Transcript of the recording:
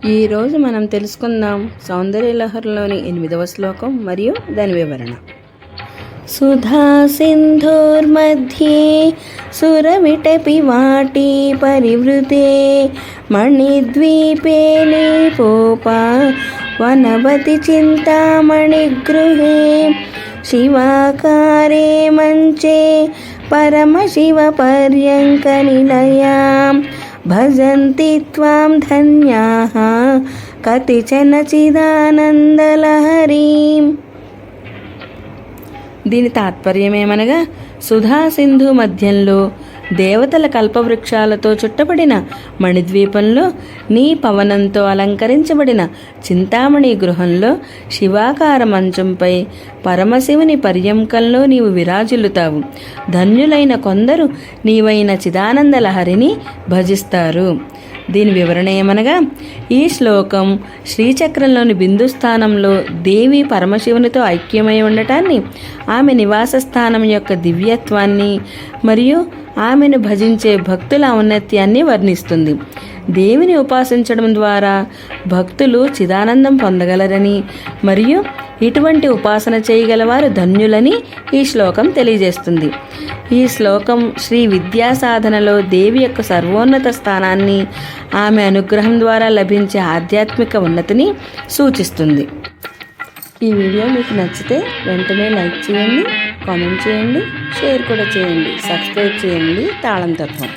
ఈరోజు మనం తెలుసుకుందాం సౌందర్యలహరిలోని 8వ శ్లోకం మరియు దాని వివరణ. సుధా సింధోర్मध्ये సురవిటపి వాటి పరివృతే మణిద్వీపే నిపోపా వనవతి చింతామణి గృహే శివాకారే మంచే పరమశివ పర్యంక నిలయాం భజంతి త్వాం ధన్యాః కతిచన చిదానందలహరీం. దీని తాత్పర్యమేమనగా, సుధా సింధు మధ్యంలో దేవతల కల్పవృక్షాలతో చుట్టబడిన మణిద్వీపంలో నీ పవనంతో అలంకరించబడిన చింతామణి గృహంలో శివాకార మంచంపై పరమశివుని పర్యంకంలో నీవు విరాజిల్లుతావు. ధన్యులైన కొందరు నీవైన చిదానంద లహరిని భజిస్తారు. దీని వివరణ ఏమనగా, ఈ శ్లోకం శ్రీచక్రంలోని బిందు స్థానంలో దేవి పరమశివునితో ఐక్యమై ఉండటాన్ని, ఆమె నివాస స్థానం యొక్క దివ్యత్వాన్ని మరియు ఆమెను భజించే భక్తుల ఔన్నత్యాన్ని వర్ణిస్తుంది. దేవిని ఉపాసించడం ద్వారా భక్తులు చిదానందం పొందగలరని మరియు ఇటువంటి ఉపాసన చేయగలవారు ధన్యులని ఈ శ్లోకం తెలియజేస్తుంది. ఈ శ్లోకం శ్రీ విద్యా సాధనలో దేవి యొక్క సర్వోన్నత స్థానాన్ని, ఆమె అనుగ్రహం ద్వారా లభించే ఆధ్యాత్మిక ఉన్నతిని సూచిస్తుంది. ఈ వీడియో మీకు నచ్చితే వెంటనే లైక్ చేయండి, కామెంట్ చేయండి, షేర్ కూడా చేయండి, సబ్స్క్రైబ్ చేయండి. తాళం తత్వం.